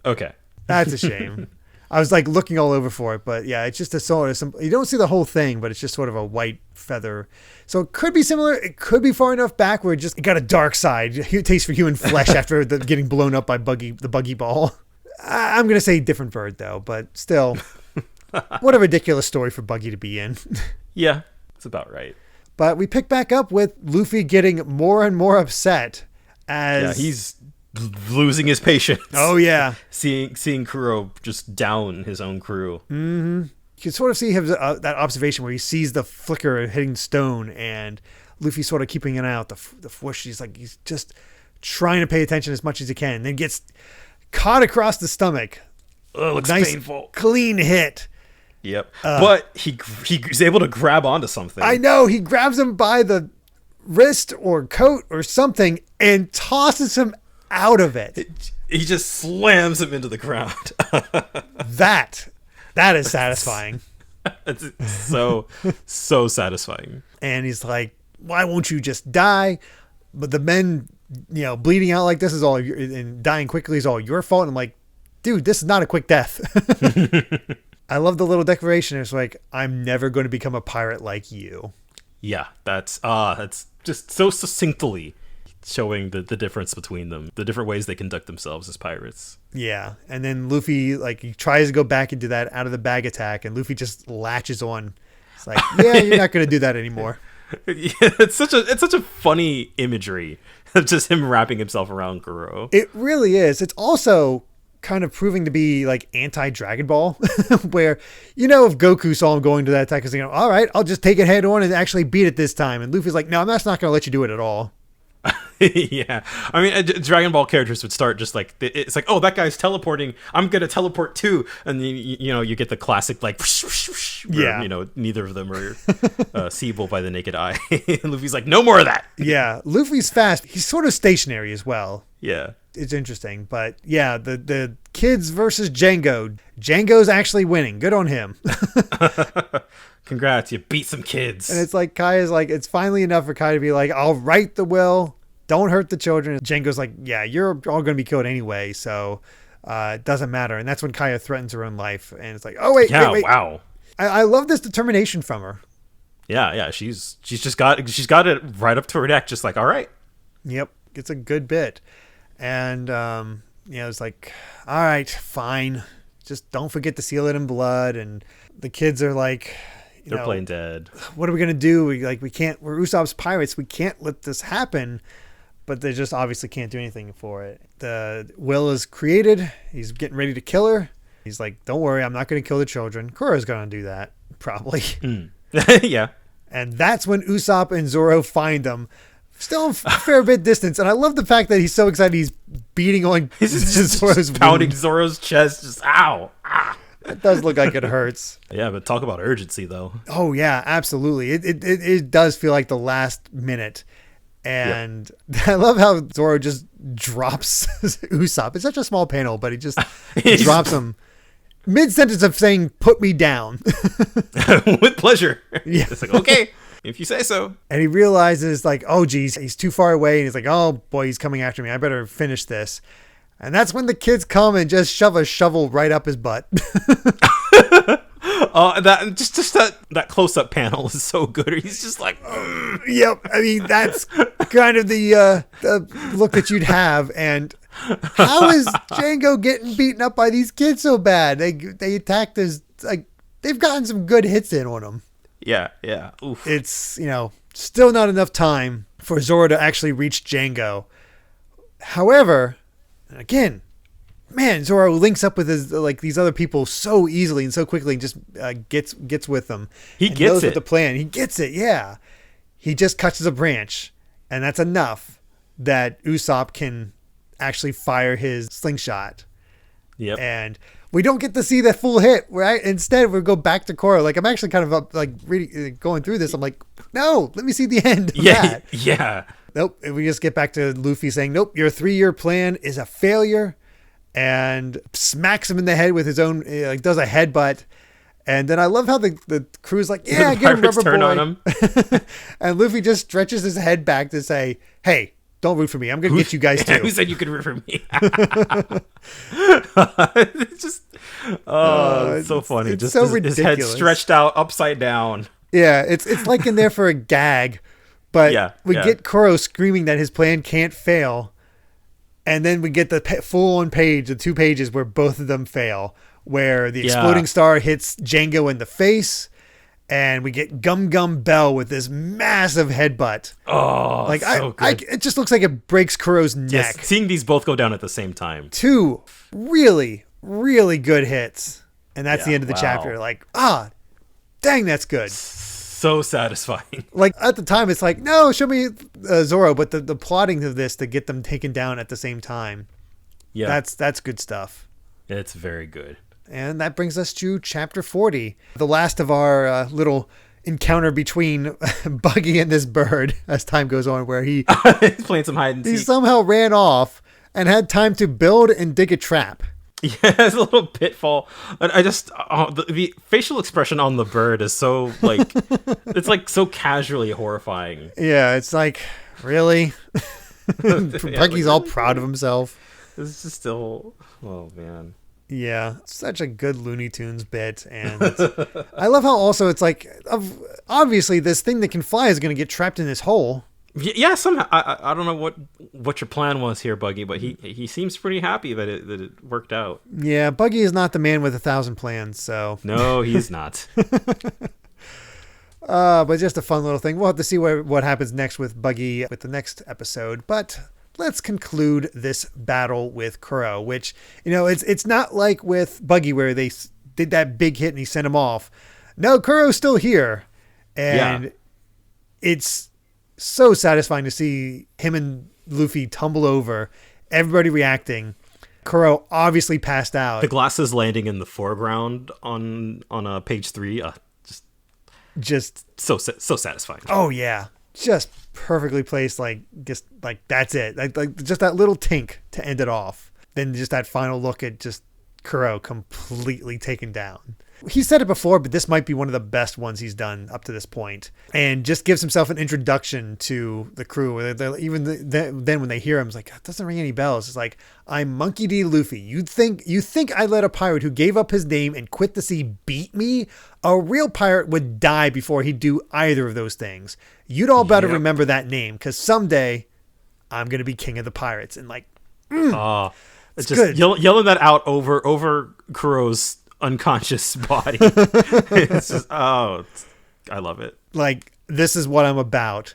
Okay. That's a shame. I was like looking all over for it, but yeah, it's just a sort of you don't see the whole thing, but it's just sort of a white feather. So it could be similar. It could be far enough back where it got a dark side. Taste for human flesh after getting blown up by the buggy ball. I'm going to say different bird though, but still, what a ridiculous story for Buggy to be in. Yeah, it's about right. But we pick back up with Luffy getting more and more upset as he's losing his patience. Oh yeah, seeing Kuro just down his own crew. Mm-hmm. You can sort of see him that observation where he sees the flicker hitting stone, and Luffy sort of keeping an eye out the whoosh. He's just trying to pay attention as much as he can, and then gets caught across the stomach. Oh, looks nice, painful. Clean hit. Yep. But he's able to grab onto something. I know. He grabs him by the wrist or coat or something and tosses him out of it. He just slams him into the ground. That is satisfying. It's so satisfying. And he's like, why won't you just die? But the men, bleeding out like this is all and dying quickly is all your fault. And I'm like, dude, this is not a quick death. I love the little declaration. It's like, I'm never going to become a pirate like you. Yeah, that's just so succinctly showing the difference between them, the different ways they conduct themselves as pirates. Yeah, and then Luffy, he tries to go back into that out of the bag attack, and Luffy just latches on. It's like, yeah, you're not going to do that anymore. Yeah, it's such a funny imagery of just him wrapping himself around Kuro. It really is. It's also kind of proving to be like anti-Dragon Ball, where, if Goku saw him going to that attack, he's like, all right, I'll just take it head on and actually beat it this time. And Luffy's like, no, I'm just not going to let you do it at all. Yeah, I mean, Dragon Ball characters would start just like, it's like, oh, that guy's teleporting, I'm gonna teleport too, and then you get the classic like where, neither of them are seeable by the naked eye. And Luffy's like, no more of that. Yeah, Luffy's fast. He's sort of stationary as well. Yeah, it's interesting. But yeah, the kids versus Django. Django's actually winning. Good on him. Congrats, you beat some kids. And it's like Kaya's like, it's finally enough for Kaya to be like, I'll right the will. Don't hurt the children. Django's like, yeah, you're all going to be killed anyway, so it doesn't matter. And that's when Kaya threatens her own life. And it's like, oh, wait. Wow. I love this determination from her. Yeah. She's got it right up to her neck, just like, all right. Yep. It's a good bit. And, it's like, all right, fine. Just don't forget to seal it in blood. And the kids are like, they're playing dead. What are we going to do? We can't, we're Usopp's pirates. We can't let this happen. But they just obviously can't do anything for it. The will is created. He's getting ready to kill her. He's like, don't worry, I'm not going to kill the children. Kuro's going to do that, probably. Yeah. And that's when Usopp and Zoro find them. Still a fair bit distance. And I love the fact that he's so excited he's beating on Zoro's pounding Zoro's chest. Just, ow. Ah. It does look like it hurts. Yeah, but talk about urgency, though. Oh, yeah, absolutely. It does feel like the last minute. And yep. I love how Zoro just drops Usopp. It's such a small panel, but he just drops him mid-sentence of saying, put me down. With pleasure. Yeah. It's like, okay, if you say so. And he realizes, like, oh, geez, he's too far away. And he's like, oh, boy, he's coming after me. I better finish this. And that's when the kids come and just shove a shovel right up his butt. That close-up panel is so good. He's just like, yep. I mean, that's kind of the look that you'd have. And how is Django getting beaten up by these kids so bad? They attacked his, like, they've gotten some good hits in on him. Yeah. Oof. It's, still not enough time for Zoro to actually reach Django. However, again, man, Zoro links up with his these other people so easily and so quickly, and just gets with them. He gets knows it. With the plan. He gets it. Yeah, he just catches a branch, and that's enough that Usopp can actually fire his slingshot. Yep. And we don't get to see the full hit, right? Instead, we go back to Kuro. Like, I'm actually kind of reading, going through this. I'm like, no, let me see the end of that. Yeah. Nope. We just get back to Luffy saying, nope, your 3-year plan is a failure, and smacks him in the head with his own, does a headbutt. And then I love how the crew's like, yeah, get him, rubber boy. On him. And Luffy just stretches his head back to say, hey, don't root for me. I'm going to get you guys too. Who said you could root for me? It's just, it's so funny. It's just so his ridiculous. Head stretched out upside down. Yeah, it's like in there for a gag. But we get Kuro screaming that his plan can't fail. And then we get the full-on page, the 2 pages where both of them fail, where the exploding star hits Django in the face, And we get Gum Gum Bell with this massive headbutt. Oh, like so good. It just looks like it breaks Kuro's neck. Yes, seeing these both go down at the same time. 2 really, really good hits. And that's the end of the chapter. Like, dang, that's good. So satisfying. Like, at the time, it's like, no, show me Zoro. But the plotting of this to get them taken down at the same time. Yeah. That's good stuff. It's very good. And that brings us to chapter 40, the last of our little encounter between Buggy and this bird as time goes on, where he's playing some hide and seek. He somehow ran off and had time to build and dig a trap. Yeah, it's a little pitfall. And I just, the facial expression on the bird is so, like, it's like so casually horrifying. Yeah, it's like, really? Buggy's all proud of himself. It's just still, oh man. Yeah, such a good Looney Tunes bit. And I love how also it's like, obviously this thing that can fly is going to get trapped in this hole. Yeah, somehow I don't know what your plan was here, Buggy, but he seems pretty happy that it worked out. Yeah, Buggy is not the man with 1,000 plans, so no, he's not. But just a fun little thing. We'll have to see what happens next with Buggy with the next episode. But let's conclude this battle with Kuro, which, it's not like with Buggy where they did that big hit and he sent him off. No, Kuro's still here, and it's so satisfying to see him and Luffy tumble over, everybody reacting. Kuro obviously passed out. The glasses landing in the foreground on page 3, just so satisfying. Oh yeah, just perfectly placed. Like that's it. Like just that little tink to end it off. Then just that final look at just Kuro completely taken down. He said it before, but this might be one of the best ones he's done up to this point, and just gives himself an introduction to the crew. Then when they hear him, it's like, it doesn't ring any bells. It's like, I'm Monkey D. Luffy. You think I let a pirate who gave up his name and quit the sea beat me? A real pirate would die before he'd do either of those things. You'd all better remember that name, because someday I'm going to be king of the pirates. And like, it's just good. Yelling that out over Kuro's unconscious body. It's just, I love it. Like, this is what I'm about.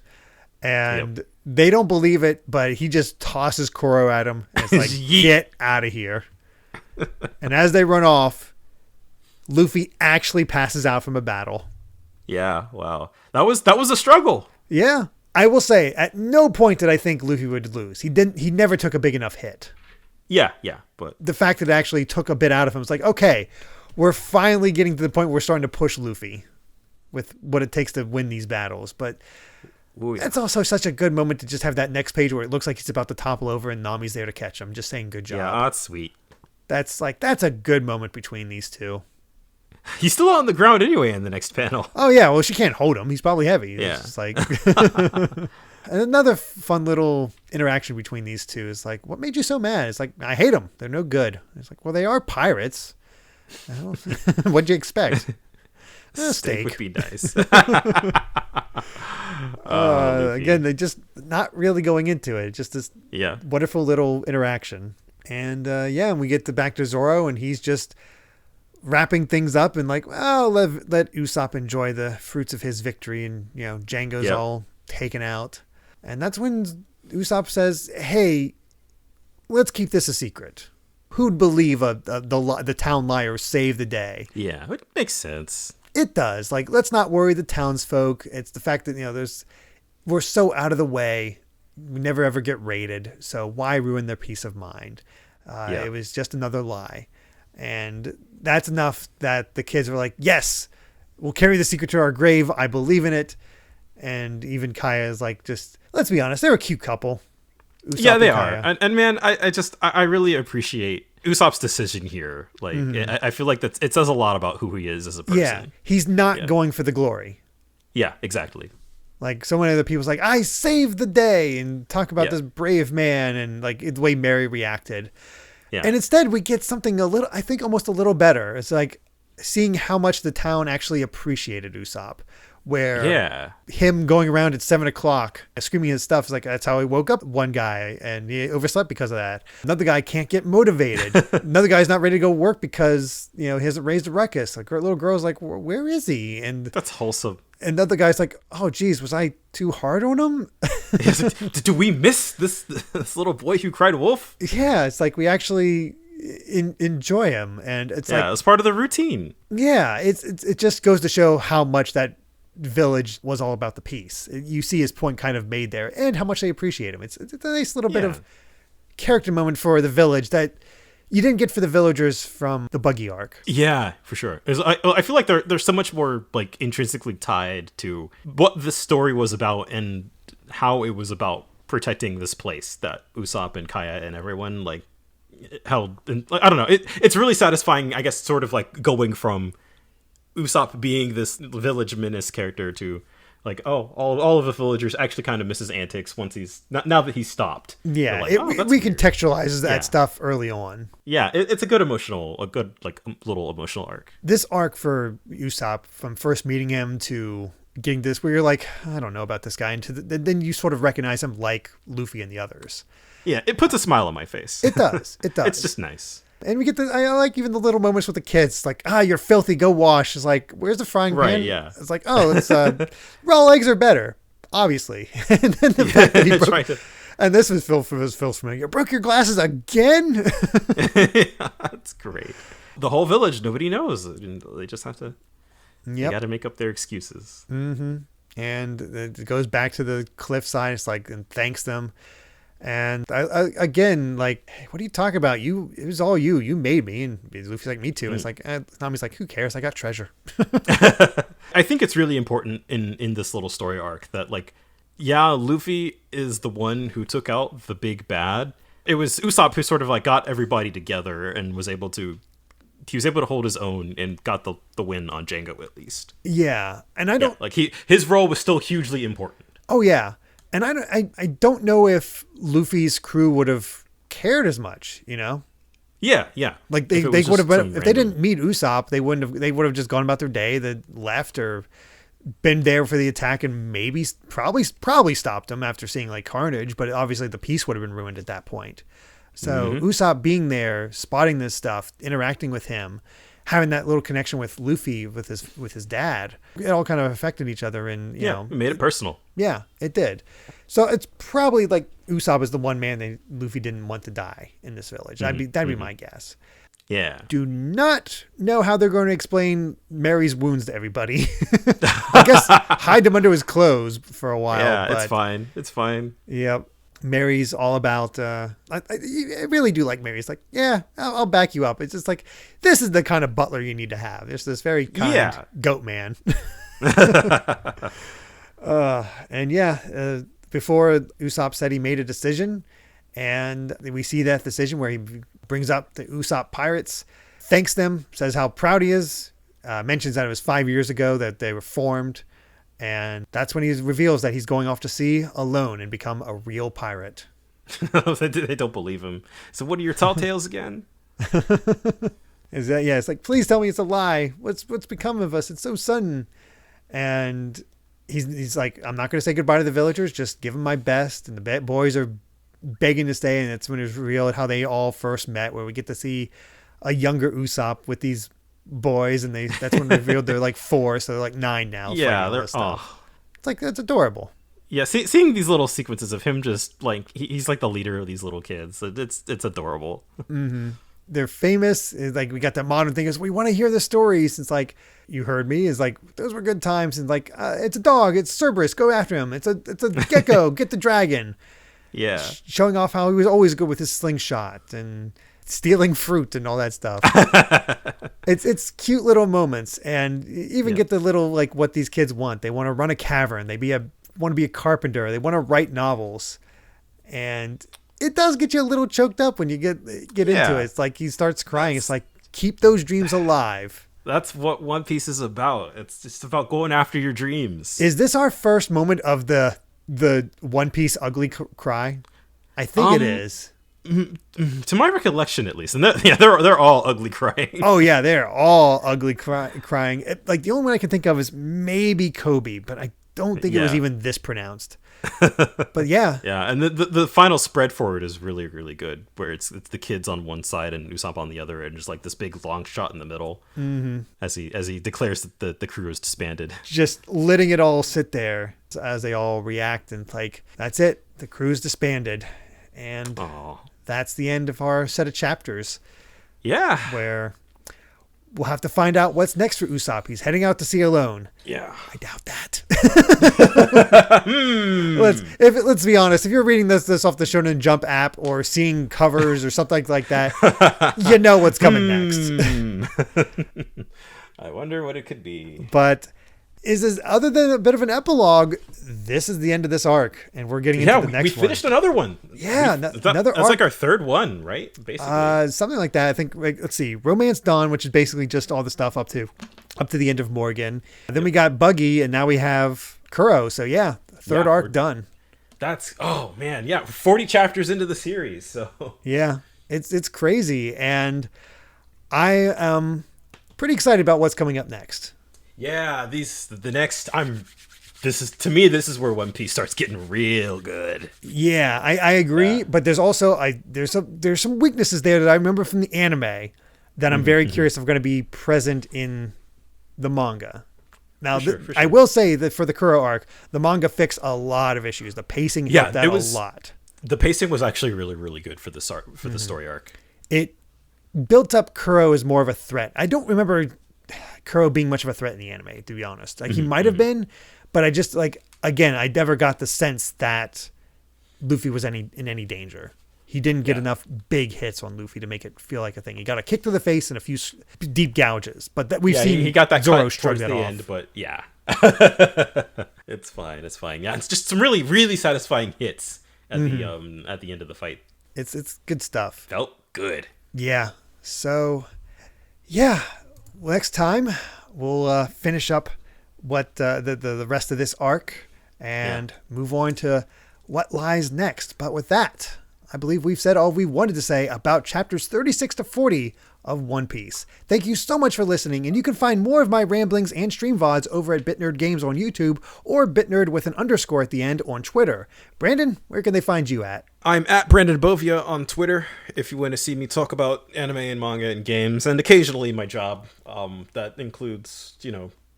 And they don't believe it, but he just tosses Kuro at him. And it's like, get out of here. And as they run off, Luffy actually passes out from a battle. Yeah, wow. That was a struggle. Yeah. I will say, at no point did I think Luffy would lose. He never took a big enough hit. Yeah, but the fact that it actually took a bit out of him was like, okay, we're finally getting to the point where we're starting to push Luffy with what it takes to win these battles. But that's also such a good moment to just have that next page where it looks like he's about to topple over and Nami's there to catch him. Just saying, good job. Yeah, that's sweet. That's a good moment between these two. He's still on the ground anyway in the next panel. Oh yeah, well she can't hold him. He's probably heavy. Yeah. It's just like. And another fun little interaction between these two is like, what made you so mad? It's like, I hate them. They're no good. It's like, well, they are pirates. What'd you expect? Steak would be nice. Again, they just not really going into it. Just this wonderful little interaction. And and we get back to Zoro, and he's just wrapping things up and like, well, let Usopp enjoy the fruits of his victory. And, Django's all taken out. And that's when Usopp says, hey, let's keep this a secret. Who'd believe the town liar saved the day? Yeah, it makes sense. It does. Like, let's not worry the townsfolk. It's the fact that, we're so out of the way. We never ever get raided. So why ruin their peace of mind? It was just another lie. And that's enough that the kids were like, yes, we'll carry the secret to our grave. I believe in it. And even Kaya is like, just, let's be honest, they're a cute couple. Usopp they are. And man, I really appreciate Usopp's decision here. Like, I feel like it says a lot about who he is as a person. Yeah, he's not going for the glory. Yeah, exactly. Like, so many other people's like, I saved the day, and talk about this brave man, and like the way Mary reacted. Yeah. And instead, we get something almost a little better. It's like seeing how much the town actually appreciated Usopp. where Yeah. him going around at 7 o'clock screaming his stuff is like, that's how he woke up one guy and he overslept because of that. Another guy can't get motivated. Another guy's not ready to go work because, he hasn't raised a ruckus. Like, little girl's like, where is he? And That's wholesome. another guy's like, oh geez, was I too hard on him? Do we miss this little boy who cried wolf? Yeah, it's like we actually enjoy him, and it's like, it's part of the routine. yeah, it just goes to show how much that village was all about the peace. You see his point kind of made there, and how much they appreciate him. It's a nice little bit of character moment for the village that you didn't get for the villagers from the Buggy arc. Yeah, for sure. I feel like they're so much more like intrinsically tied to what the story was about and how it was about protecting this place that Usopp and Kaya and everyone like held. And I don't know. It's really satisfying, I guess, sort of like going from Usopp being this village menace character to like, all of the villagers actually kind of miss his antics once he's now that he's stopped. Yeah, like, it recontextualizes that Yeah. stuff early on. Yeah, it's a good like little emotional arc. This arc for Usopp, from first meeting him to getting this, where you're like, I don't know about this guy, and then you sort of recognize him like Luffy and the others. Yeah, it puts a smile on my face. It does. It does. It's just nice. And we get I like even the little moments with the kids, like, you're filthy, go wash. It's like, where's the frying pan? Right, yeah. It's like, it's raw eggs are better, obviously. And then the fact that he broke, and this was Phil from you broke your glasses again. That's great. The whole village, nobody knows. They just have to. They got to make up their excuses. Mm-hmm. And it goes back to the cliffside. It's like, and thanks them. And I again, like, hey, what are you talking about? It was all you. You made me. And Luffy's like, me too. And it's like, Nami's like, who cares? I got treasure. I think it's really important in this little story arc that, like, yeah, Luffy is the one who took out the big bad. It was Usopp who sort of like got everybody together and was able to hold his own and got the win on Django at least. Yeah. And I don't like his role was still hugely important. Oh yeah. And I don't know if Luffy's crew would have cared as much, Yeah. Like they would have been, if they didn't meet Usopp, they would have just gone about their day, they left or been there for the attack and maybe probably stopped them after seeing like carnage, but obviously the peace would have been ruined at that point. So Usopp being there, spotting this stuff, interacting with him, having that little connection with Luffy with his dad, it all kind of affected each other, and it made it personal. Yeah, it did. So it's probably like Usopp is the one man that Luffy didn't want to die in this village. That'd be my guess. Yeah. Do not know how they're going to explain Mary's wounds to everybody. I guess hide them under his clothes for a while. Yeah, but, it's fine. Yep. Mary's all about, I really do like Mary's like, yeah, I'll back you up. It's just like, this is the kind of butler you need to have. There's this very kind goat man. Before Usopp said he made a decision, and we see that decision where he brings up the Usopp pirates, thanks them, says how proud he is, mentions that it was 5 years ago that they were formed. And that's when he reveals that he's going off to sea alone and become a real pirate. They don't believe him. So what are your tall tales again? It's like, please tell me it's a lie. What's become of us? It's so sudden. And he's like, I'm not going to say goodbye to the villagers. Just give them my best. And the boys are begging to stay. And that's when it's revealed how they all first met, where we get to see a younger Usopp with these boys, and that's when revealed they're like 4, so they're like 9 now. Yeah, they're it's like, that's adorable. Yeah, seeing these little sequences of him just like he's like the leader of these little kids. It's adorable. Mm-hmm. They're famous. It's like we got that modern thing is we want to hear the stories. It's like, you heard me. Is like, those were good times. And like, it's a dog. It's Cerberus. Go after him. It's a gecko. Get the dragon. Yeah, showing off how he was always good with his slingshot and stealing fruit and all that stuff. It's cute little moments, and even get the little, like, what these kids want. They want to run a cavern. They want to be a carpenter. They want to write novels, and it does get you a little choked up when you get into it. It's like he starts crying. It's like, keep those dreams alive. That's what One Piece is about. It's just about going after your dreams. Is this our first moment of the One Piece ugly cry? I think it is. To my recollection, at least, and they're all ugly crying. Oh yeah, they're all ugly crying. Like the only one I can think of is maybe Kobe, but I don't think it was even this pronounced. But yeah, and the final spread for it is really, really good, where it's the kids on one side and Usopp on the other, and just like this big long shot in the middle, as he declares that the crew is disbanded. Just letting it all sit there as they all react, and like, that's it, the crew's disbanded, and that's the end of our set of chapters. Yeah, where we'll have to find out what's next for Usopp. He's heading out to sea alone. Yeah. I doubt that. Let's be honest. If you're reading this off the Shonen Jump app or seeing covers or something like that, you know what's coming next. I wonder what it could be. But other than a bit of an epilogue, this is the end of this arc, and we're getting into the next one. We finished another one. Yeah, another arc. That's like our third one, right? Basically, something like that. I think. Let's see, Romance Dawn, which is basically just all the stuff up to the end of Morgan. And then we got Buggy, and now we have Kuro. So yeah, third arc done. That's 40 chapters into the series. So yeah, it's crazy, and I am pretty excited about what's coming up next. Yeah, this is where One Piece starts getting real good. Yeah, I agree, but there's also there's some weaknesses there that I remember from the anime that I'm very curious if are going to be present in the manga. Now, for sure. I will say that for the Kuro arc, the manga fixed a lot of issues. The pacing helped that a lot. The pacing was actually really, really good for the story arc. It built up Kuro as more of a threat. I don't remember Kuro being much of a threat in the anime, to be honest. Like, he might have been, but I just, like, again, I never got the sense that Luffy was in any danger. He didn't get enough big hits on Luffy to make it feel like a thing. He got a kick to the face and a few deep gouges, but that we've seen. He got that Zoro towards the end, but yeah, it's fine. Yeah, it's just some really, really satisfying hits at the end of the fight. It's good stuff. Felt good. Yeah. So, yeah. Next time we'll finish up what the rest of this arc and move on to what lies next. But with that, I believe we've said all we wanted to say about chapters 36 to 40 of One Piece. Thank you so much for listening, and you can find more of my ramblings and stream VODs over at BitNerd Games on YouTube or BitNerd with an underscore at the end on Twitter. Brandon, where can they find you at? I'm at Brandon Bovia on Twitter if you want to see me talk about anime and manga and games, and occasionally my job. That includes,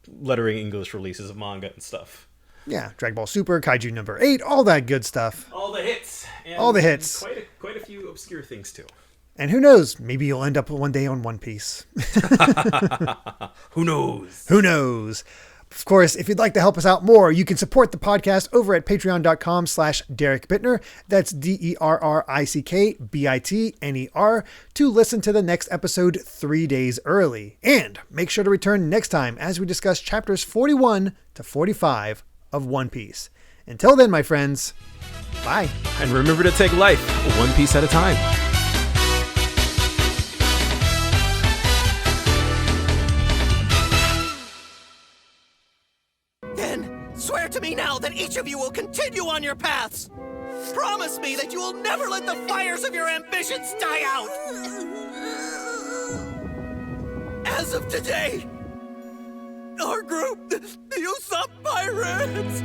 lettering English releases of manga and stuff. Yeah, Dragon Ball Super, Kaiju number 8, all that good stuff. All the hits. And quite a few obscure things, too. And who knows, maybe you'll end up one day on One Piece. Who knows? Who knows? Of course, if you'd like to help us out more, you can support the podcast over at patreon.com/Derek Bittner. That's DERRICKBITNER to listen to the next episode 3 days early. And make sure to return next time as we discuss chapters 41 to 45 of One Piece. Until then, my friends, bye. And remember to take life one piece at a time. Swear to me now that each of you will continue on your paths. Promise me that you will never let the fires of your ambitions die out. As of today, our group, the Usopp Pirates.